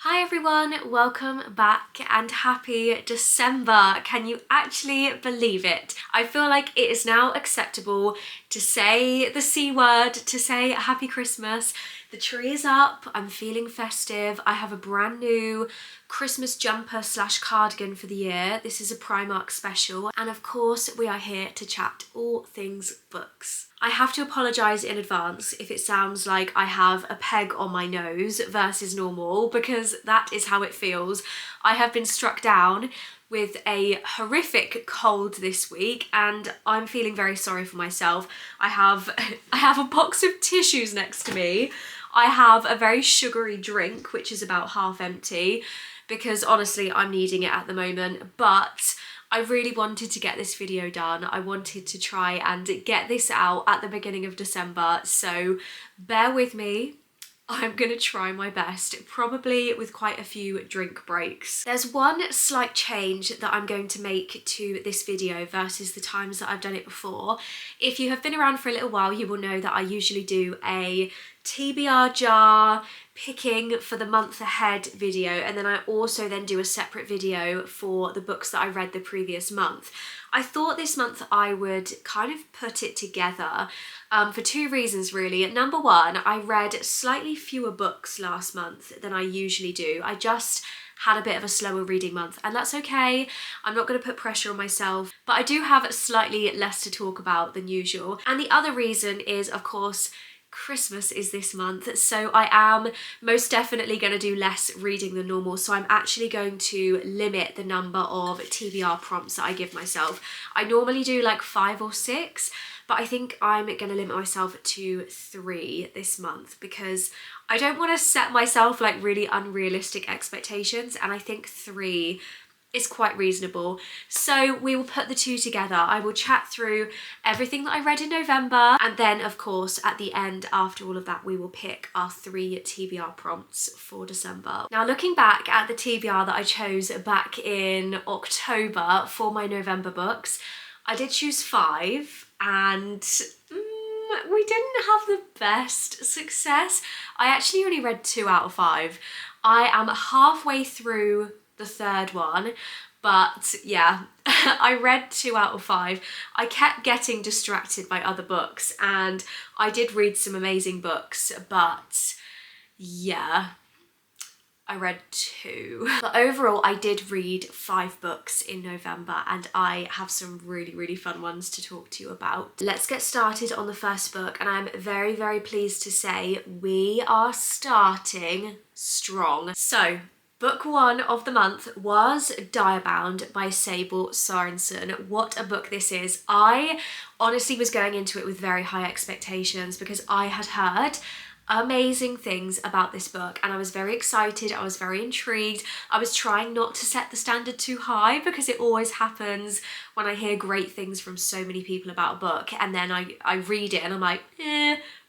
Hi everyone, welcome back and happy December. Can you actually believe it? I feel like it is now acceptable to say the C word, to say happy Christmas. The tree is up, I'm feeling festive. I have a brand new Christmas jumper / cardigan for the year. This is a Primark special. And of course, we are here to chat all things books. I have to apologise in advance if it sounds like I have a peg on my nose versus normal, because that is how it feels. I have been struck down with a horrific cold this week and I'm feeling very sorry for myself. I have a box of tissues next to me. I have a very sugary drink, which is about half empty, because honestly, I'm needing it at the moment, but I really wanted to get this video done. I wanted to try and get this out at the beginning of December, so bear with me. I'm gonna try my best, probably with quite a few drink breaks. There's one slight change that I'm going to make to this video versus the times that I've done it before. If you have been around for a little while, you will know that I usually do a TBR jar picking for the month ahead video, and then I also then do a separate video for the books that I read the previous month. I thought this month I would kind of put it together for two reasons really. Number one, I read slightly fewer books last month than I usually do. I just had a bit of a slower reading month, and that's okay. I'm not going to put pressure on myself, but I do have slightly less to talk about than usual. And the other reason is, of course, Christmas is this month, so I am most definitely going to do less reading than normal. So I'm actually going to limit the number of TBR prompts that I give myself. I normally do like 5 or 6, but I think I'm going to limit myself to 3 this month because I don't want to set myself like really unrealistic expectations, and I think 3 is quite reasonable. So we will put the two together. I will chat through everything that I read in November, and then of course at the end, after all of that, we will pick our 3 TBR prompts for December. Now, looking back at the TBR that I chose back in October for my November books, I did choose 5 and we didn't have the best success. I actually only read 2 out of 5. I am halfway through the 3rd one, but yeah, I read 2 out of 5. I kept getting distracted by other books, and I did read some amazing books, but yeah, I read 2. But overall, I did read 5 books in November, and I have some really fun ones to talk to you about. Let's get started on the first book, and I'm very pleased to say we are starting strong. So, book 1 of the month was Direbound by Sable Sorensen. What a book this is. I honestly was going into it with very high expectations because I had heard amazing things about this book and I was very excited, I was very intrigued. I was trying not to set the standard too high because it always happens when I hear great things from so many people about a book and then I read it and I'm like,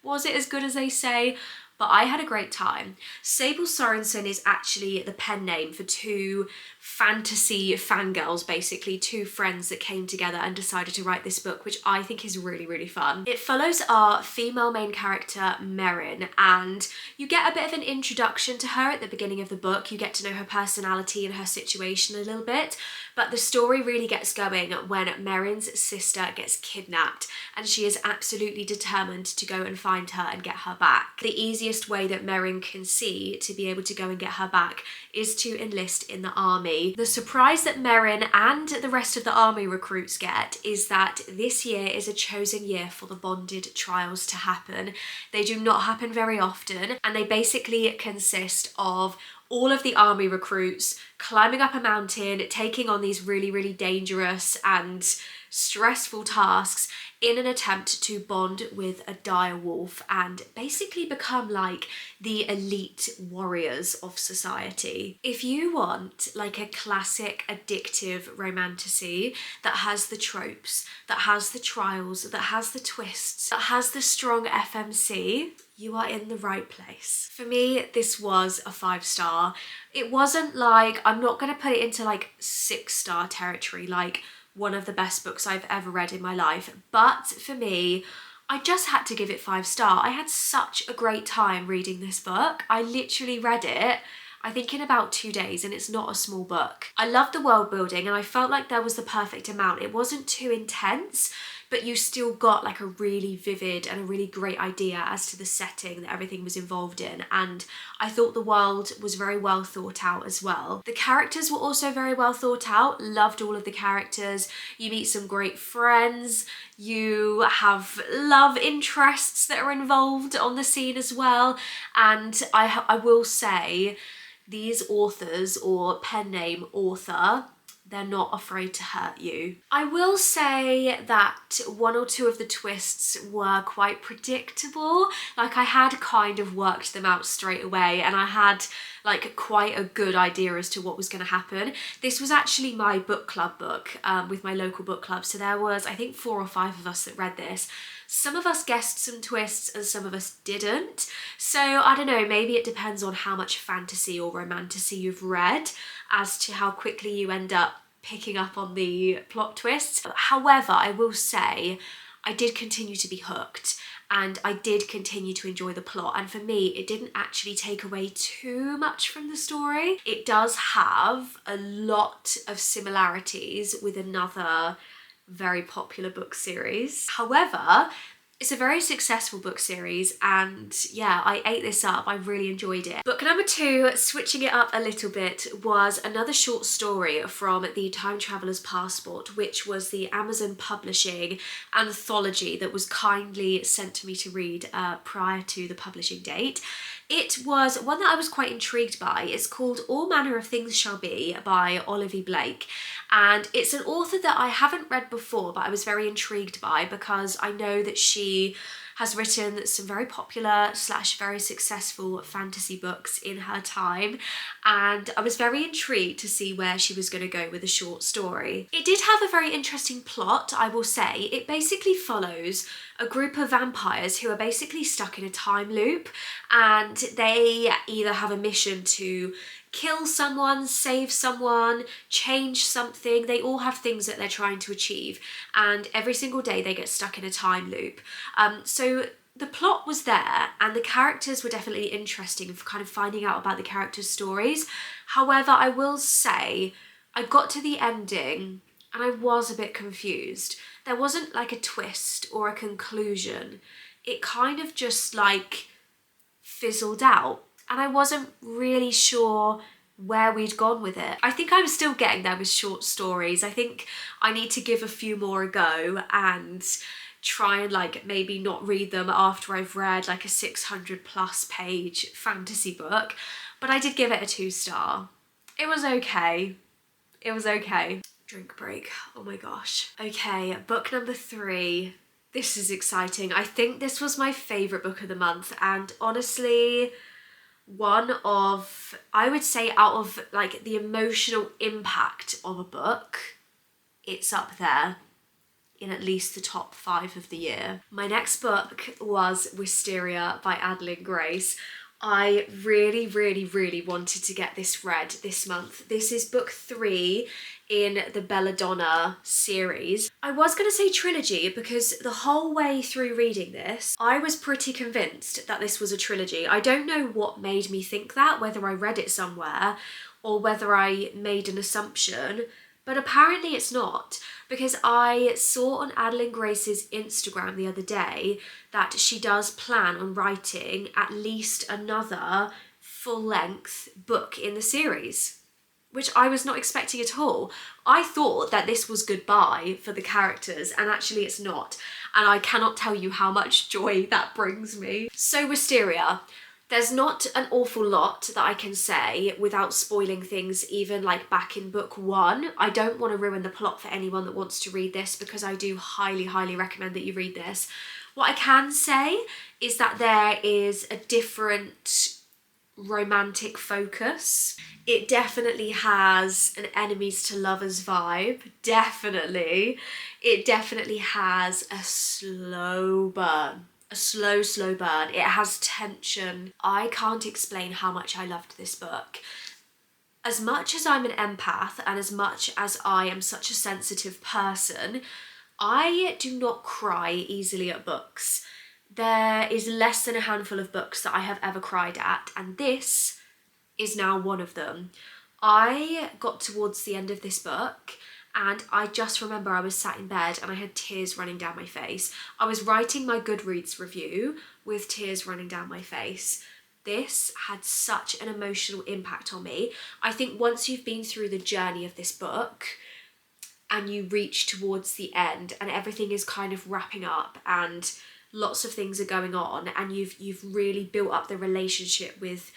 was it as good as they say? But I had a great time. Sable Sorensen is actually the pen name for 2 fantasy fangirls, basically 2 friends that came together and decided to write this book, which I think is really fun. It follows our female main character, Merrin, and you get a bit of an introduction to her at the beginning of the book. You get to know her personality and her situation a little bit, but the story really gets going when Merrin's sister gets kidnapped and she is absolutely determined to go and find her and get her back. The easiest way that Merrin can see to be able to go and get her back is to enlist in the army. The surprise that Merrin and the rest of the army recruits get is that this year is a chosen year for the bonded trials to happen. They do not happen very often, and they basically consist of all of the army recruits climbing up a mountain, taking on these really dangerous and stressful tasks in an attempt to bond with a dire wolf and basically become like the elite warriors of society. If you want like a classic addictive romantasy that has the tropes, that has the trials, that has the twists, that has the strong FMC, you are in the right place. For me, this was a 5-star. It wasn't like, I'm not going to put it into like 6-star territory, like one of the best books I've ever read in my life. But for me, I just had to give it 5-star. I had such a great time reading this book. I literally read it I think in about 2 days, and it's not a small book. I loved the world building and I felt like there was the perfect amount. It wasn't too intense, but you still got like a really vivid and a really great idea as to the setting that everything was involved in, and I thought the world was very well thought out as well. The characters were also very well thought out, loved all of the characters. You meet some great friends, you have love interests that are involved on the scene as well, and I will say these authors, or pen name author, they're not afraid to hurt you. I will say that one or two of the twists were quite predictable. Like I had kind of worked them out straight away and I had like quite a good idea as to what was going to happen. This was actually my book club book with my local book club. So there was, I think, 4 or 5 of us that read this. Some of us guessed some twists and some of us didn't. So I don't know, maybe it depends on how much fantasy or romantasy you've read as to how quickly you end up picking up on the plot twists. However, I will say I did continue to be hooked and I did continue to enjoy the plot, and for me it didn't actually take away too much from the story. It does have a lot of similarities with another very popular book series. However, it's a very successful book series and yeah, I ate this up. I really enjoyed it. Book number 2, switching it up a little bit, was another short story from The Time Traveller's Passport, which was the Amazon Publishing anthology that was kindly sent to me to read prior to the publishing date. It was one that I was quite intrigued by. It's called All Manner of Things Shall Be by Olivie Blake. And it's an author that I haven't read before, but I was very intrigued by because I know that she has written some very popular / very successful fantasy books in her time, and I was very intrigued to see where she was going to go with a short story. It did have a very interesting plot, I will say. It basically follows a group of vampires who are basically stuck in a time loop, and they either have a mission to kill someone, save someone, change something. They all have things that they're trying to achieve, and every single day they get stuck in a time loop. So the plot was there and the characters were definitely interesting for kind of finding out about the characters' stories. However, I will say I got to the ending and I was a bit confused. There wasn't like a twist or a conclusion. It kind of just like fizzled out and I wasn't really sure where we'd gone with it. I think I'm still getting there with short stories. I think I need to give a few more a go and try and like maybe not read them after I've read like a 600+ page fantasy book, but I did give it a 2-star. It was okay. It was okay. Drink break. Oh my gosh. Okay, book number 3. This is exciting. I think this was my favourite book of the month, and honestly, one of, I would say, out of like the emotional impact of a book, it's up there in at least the top 5 of the year. My next book was Wisteria by Adalyn Grace. I really, really, really wanted to get this read this month. This is book 3 in the Belladonna series. I was going to say trilogy because the whole way through reading this, I was pretty convinced that this was a trilogy. I don't know what made me think that, whether I read it somewhere or whether I made an assumption, but apparently it's not, because I saw on Adalyn Grace's Instagram the other day that she does plan on writing at least another full-length book in the series, which I was not expecting at all. I thought that this was goodbye for the characters, and actually it's not. And I cannot tell you how much joy that brings me. So Wisteria. There's not an awful lot that I can say without spoiling things, even like back in book 1. I don't want to ruin the plot for anyone that wants to read this because I do highly, highly recommend that you read this. What I can say is that there is a different romantic focus. It definitely has an enemies to lovers vibe, definitely. It definitely has a slow burn. A slow burn. It has tension. I can't explain how much I loved this book. As much as I'm an empath and as much as I am such a sensitive person, I do not cry easily at books. There is less than a handful of books that I have ever cried at, and this is now one of them. I got towards the end of this book and I just remember I was sat in bed and I had tears running down my face. I was writing my Goodreads review with tears running down my face. This had such an emotional impact on me. I think once you've been through the journey of this book and you reach towards the end and everything is kind of wrapping up and lots of things are going on and you've really built up the relationship with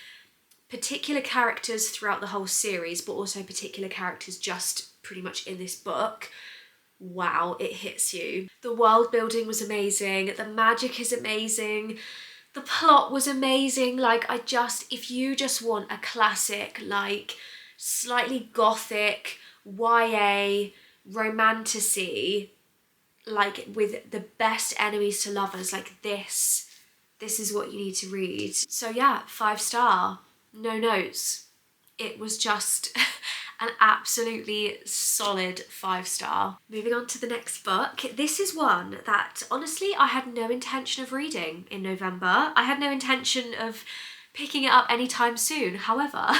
particular characters throughout the whole series, but also particular characters just pretty much in this book, wow, it hits you. The world building was amazing, the magic is amazing, the plot was amazing. Like, if you just want a classic, like, slightly gothic, YA, romantasy, like, with the best enemies to lovers, like, this is what you need to read. So yeah, 5-star. No notes. It was just an absolutely solid 5-star. Moving on to the next book. This is one that honestly I had no intention of reading in November. I had no intention of picking it up anytime soon. However,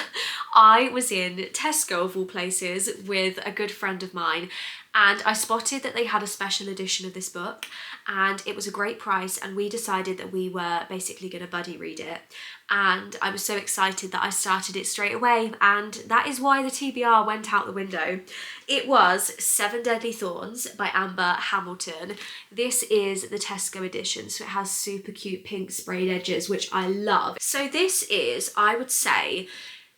I was in Tesco of all places with a good friend of mine and I spotted that they had a special edition of this book and it was a great price and we decided that we were basically going to buddy read it. And I was so excited that I started it straight away, and that is why the TBR went out the window. It was 7 Deadly Thorns by Amber Hamilton. This is the Tesco edition, so it has super cute pink sprayed edges, which I love. So this is, I would say,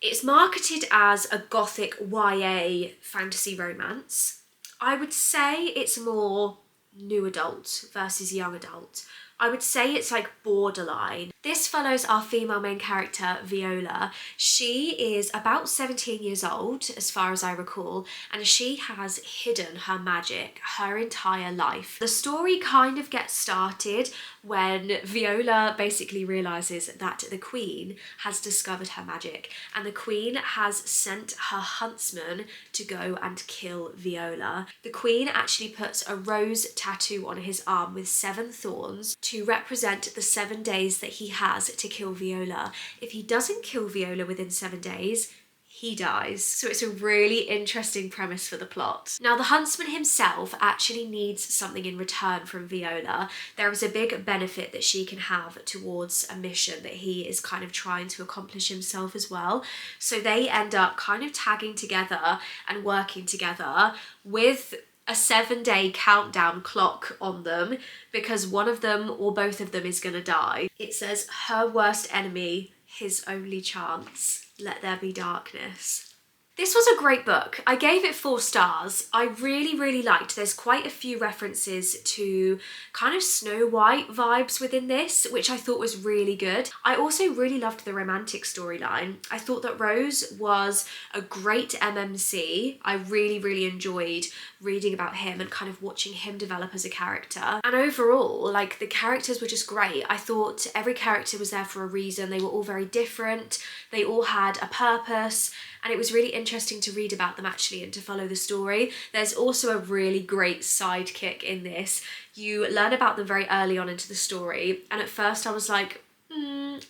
it's marketed as a gothic YA fantasy romance. I would say it's more new adult versus young adult. I would say it's like borderline. This follows our female main character, Viola. She is about 17 years old, as far as I recall, and she has hidden her magic her entire life. The story kind of gets started when Viola basically realises that the Queen has discovered her magic, and the Queen has sent her huntsman to go and kill Viola. The Queen actually puts a rose tattoo on his arm with 7 thorns to represent the 7 days that he has to kill Viola. If he doesn't kill Viola within 7 days, he dies. So it's a really interesting premise for the plot. Now, the huntsman himself actually needs something in return from Viola. There is a big benefit that she can have towards a mission that he is kind of trying to accomplish himself as well. So they end up kind of tagging together and working together with a 7-day countdown clock on them because one of them or both of them is going to die. It says, her worst enemy, his only chance. Let there be darkness. This was a great book. I gave it 4 stars. I really liked. There's quite a few references to kind of Snow White vibes within this, which I thought was really good. I also really loved the romantic storyline. I thought that Rose was a great MMC. I really enjoyed reading about him and kind of watching him develop as a character. And overall, like, the characters were just great. I thought every character was there for a reason. They were all very different. They all had a purpose. And it was really interesting to read about them actually and to follow the story. There's also a really great sidekick in this. You learn about them very early on into the story, and at first I was like,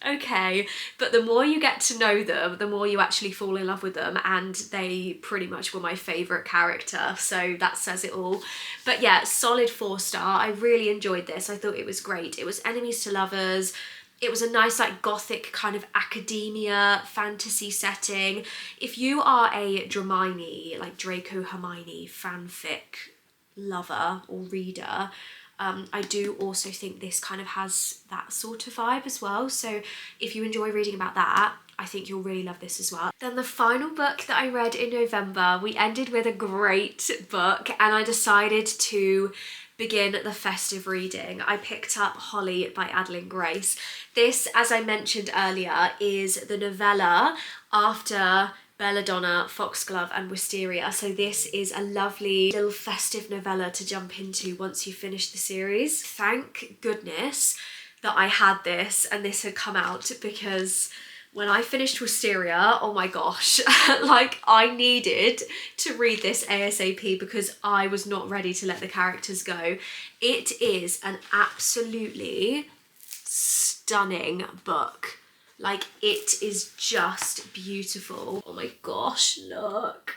okay, but the more you get to know them, the more you actually fall in love with them, and they pretty much were my favourite character, so that says it all. But yeah, solid 4-star. I really enjoyed this. I thought it was great. It was enemies to lovers. It was a nice, like, gothic kind of academia fantasy setting. If you are a Dramini, like Draco Hermione fanfic lover or reader, I do also think this kind of has that sort of vibe as well. So if you enjoy reading about that, I think you'll really love this as well. Then the final book that I read in November, we ended with a great book, and I decided to begin the festive reading. I picked up Holly by Adalyn Grace. This, as I mentioned earlier, is the novella after Belladonna, Foxglove and Wisteria. So this is a lovely little festive novella to jump into once you finish the series. Thank goodness that I had this and this had come out, because when I finished Wisteria, oh my gosh, like, I needed to read this ASAP because I was not ready to let the characters go. It is an absolutely stunning book. Like, it is just beautiful. Oh my gosh, look.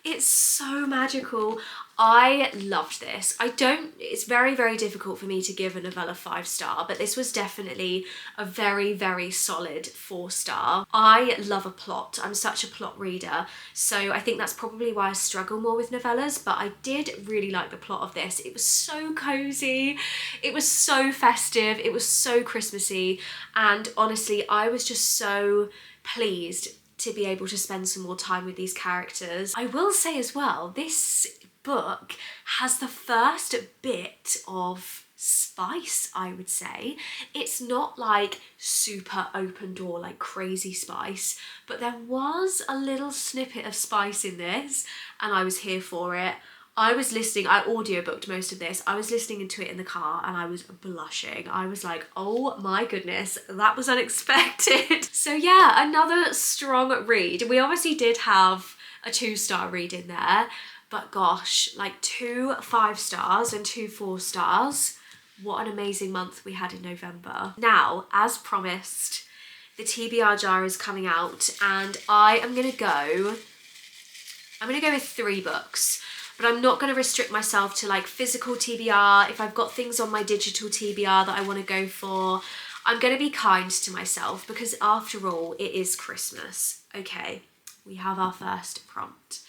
It's so magical. I loved this. It's very, very difficult for me to give a novella 5-star, but this was definitely a very, very solid 4-star. I love a plot. I'm such a plot reader, so I think that's probably why I struggle more with novellas, but I did really like the plot of this. It was so cozy. It was so festive. It was so Christmassy, and honestly, I was just so pleased to be able to spend some more time with these characters. I will say as well, this book has the first bit of spice, I would say. It's not like super open door, like crazy spice, but there was a little snippet of spice in this, and I was here for it. I was listening, I audiobooked most of this. I was listening to it in the car and I was blushing. I was like, oh my goodness, that was unexpected. So yeah, another strong read. We obviously did have a 2-star read in there, but gosh, like 2 5-stars and 2 4-stars. What an amazing month we had in November. Now, as promised, the TBR jar is coming out, and I'm gonna go with 3 books. But I'm not going to restrict myself to like physical TBR. If I've got things on my digital TBR that I want to go for, I'm going to be kind to myself, because after all, it is Christmas. Okay, we have our first prompt.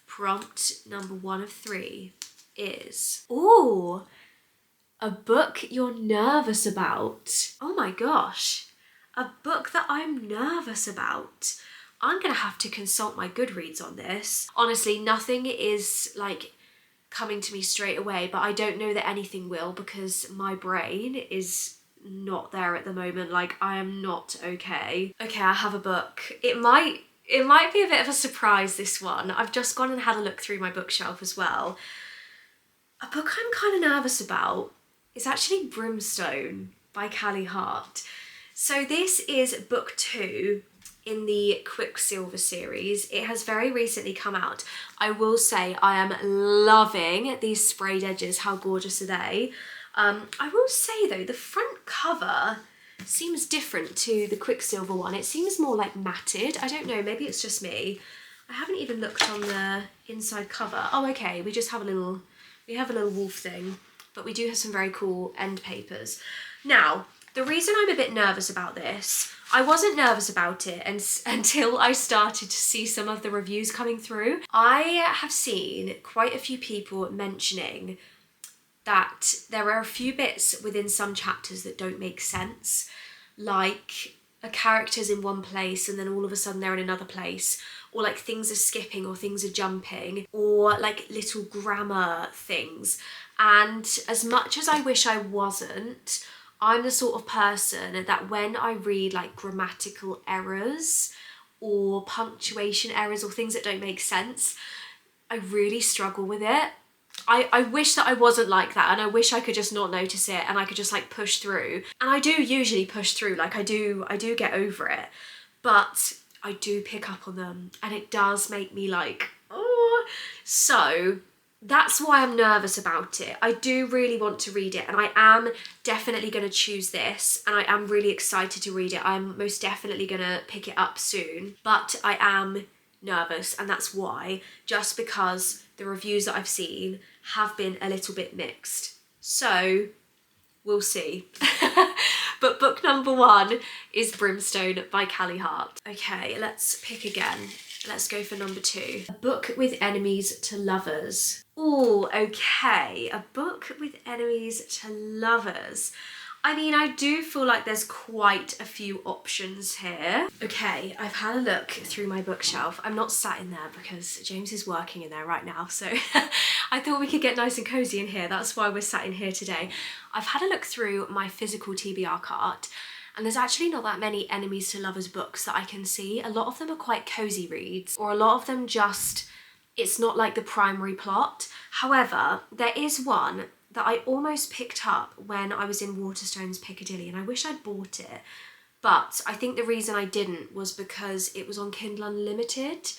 Prompt number 1 of 3 is, ooh, a book you're nervous about. Oh my gosh, a book that I'm nervous about. I'm gonna have to consult my Goodreads on this. Honestly, nothing is like coming to me straight away, but I don't know that anything will, because my brain is not there at the moment. Like, I am not okay. Okay, I have a book. It might be a bit of a surprise, this one. I've just gone and had a look through my bookshelf as well. A book I'm kind of nervous about is actually Brimstone by Callie Hart. So this is book 2 in the Quicksilver series. It has very recently come out. I will say I am loving these sprayed edges. How gorgeous are they? I will say though, the front cover seems different to the Quicksilver one. It seems more like matted. I don't know, maybe it's just me. I haven't even looked on the inside cover. Oh, okay, we have a little wolf thing, but we do have some very cool end papers. Now, the reason I'm a bit nervous about this, I wasn't nervous about it until I started to see some of the reviews coming through. I have seen quite a few people mentioning that there are a few bits within some chapters that don't make sense, like a character's in one place and then all of a sudden they're in another place, or like things are skipping or things are jumping, or like little grammar things. And as much as I wish I wasn't, I'm the sort of person that when I read like grammatical errors or punctuation errors or things that don't make sense, I really struggle with it. I wish that I wasn't like that, and I wish I could just not notice it and I could just like push through. And I do usually push through, like I do get over it, but I do pick up on them and it does make me like, oh. So that's why I'm nervous about it. I do really want to read it, and I am definitely going to choose this, and I am really excited to read it. I'm most definitely going to pick it up soon, but I am nervous, and that's why, just because the reviews that I've seen have been a little bit mixed. So we'll see. But book number 1 is Brimstone by Callie Hart. Okay, let's pick again. Let's go for number 2. A book with enemies to lovers. Ooh, okay. A book with enemies to lovers. I mean, I do feel like there's quite a few options here. Okay, I've had a look through my bookshelf. I'm not sat in there because James is working in there right now, so I thought we could get nice and cozy in here. That's why we're sat in here today. I've had a look through my physical TBR cart, and there's actually not that many enemies to lovers books that I can see. A lot of them are quite cozy reads, or a lot of them just, it's not like the primary plot. However, there is one that I almost picked up when I was in Waterstones Piccadilly, and I wish I'd bought it, but I think the reason I didn't was because it was on Kindle Unlimited.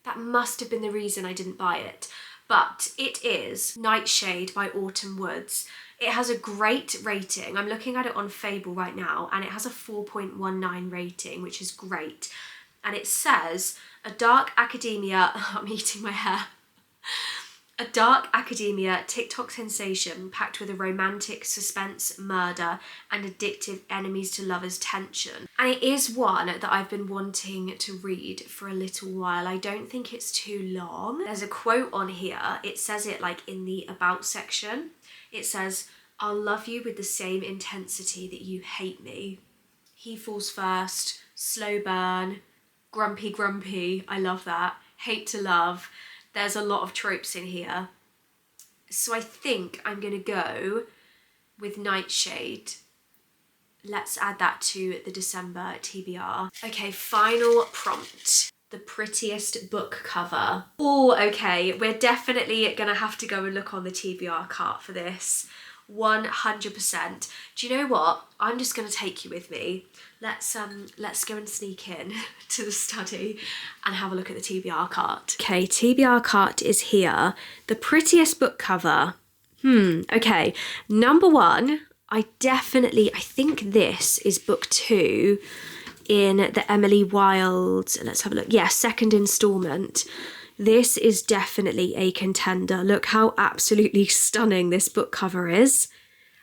That must have been the reason I didn't buy it. But it is Nightshade by Autumn Woods. It has a great rating. I'm looking at it on Fable right now, and it has a 4.19 rating, which is great. And it says, a dark academia, I'm eating my hair. A dark academia TikTok sensation packed with a romantic suspense, murder, and addictive enemies to lovers tension. And it is one that I've been wanting to read for a little while. I don't think it's too long. There's a quote on here. It says it like in the about section. It says, I'll love you with the same intensity that you hate me. He falls first, slow burn, grumpy grumpy. I love that. Hate to love. There's a lot of tropes in here. So I think I'm going to go with Nightshade. Let's add that to the December TBR. Okay, final prompt. The prettiest book cover. Oh, okay. We're definitely going to have to go and look on the TBR cart for this. 100%. Do you know what? I'm just going to take you with me. Let's go and sneak in to the study and have a look at the TBR cart. Okay, TBR cart is here. The prettiest book cover. Okay. Number one, I think this is book 2 in the Emily Wilde, let's have a look. Yeah, second installment. This is definitely a contender. Look how absolutely stunning this book cover is.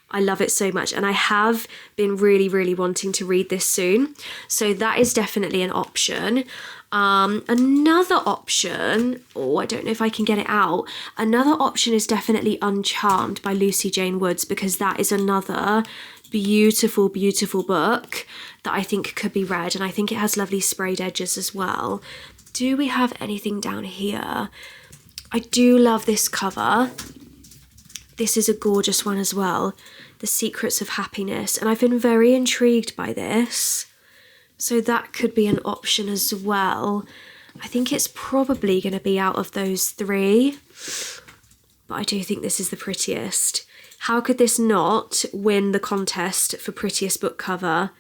I love it so much, and I have been really, really wanting to read this soon. So that is definitely an option. Another option, I don't know if I can get it out. Another option is definitely Uncharmed by Lucy Jane Woods, because that is another beautiful, beautiful book that I think could be read, and I think it has lovely sprayed edges as well. Do we have anything down here? I do love this cover. This is a gorgeous one as well. The Secrets of Happiness. And I've been very intrigued by this. So that could be an option as well. I think it's probably going to be out of those 3. But I do think this is the prettiest. How could this not win the contest for prettiest book cover?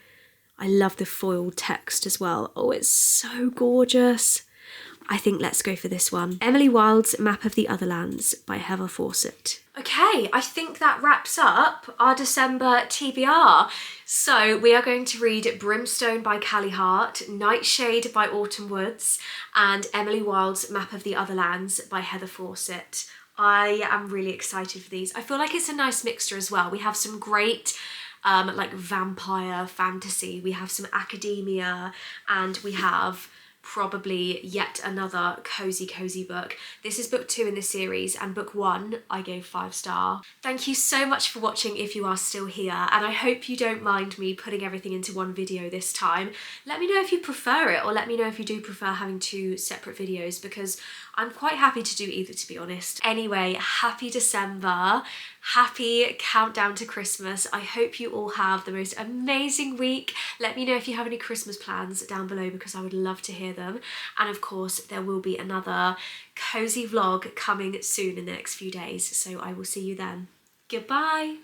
I love the foiled text as well. Oh, it's so gorgeous. I think let's go for this one. Emily Wilde's Map of the Otherlands by Fawcett. Okay, I think that wraps up our December TBR. So we are going to read Brimstone by Callie Hart, Nightshade by Autumn Woods, and Emily Wilde's Map of the Otherlands by Fawcett. I am really excited for these. I feel like it's a nice mixture as well. We have some great like vampire fantasy, we have some academia, and we have probably yet another cozy book. This is book 2 in the series, and book 1 I gave 5-star. Thank you so much for watching if you are still here, and I hope you don't mind me putting everything into one video this time. Let me know if you prefer it, or let me know if you do prefer having 2 separate videos, because I'm quite happy to do either, to be honest. Anyway, happy December, happy countdown to Christmas. I hope you all have the most amazing week. Let me know if you have any Christmas plans down below, because I would love to hear them. And of course, there will be another cozy vlog coming soon in the next few days, so I will see you then. Goodbye.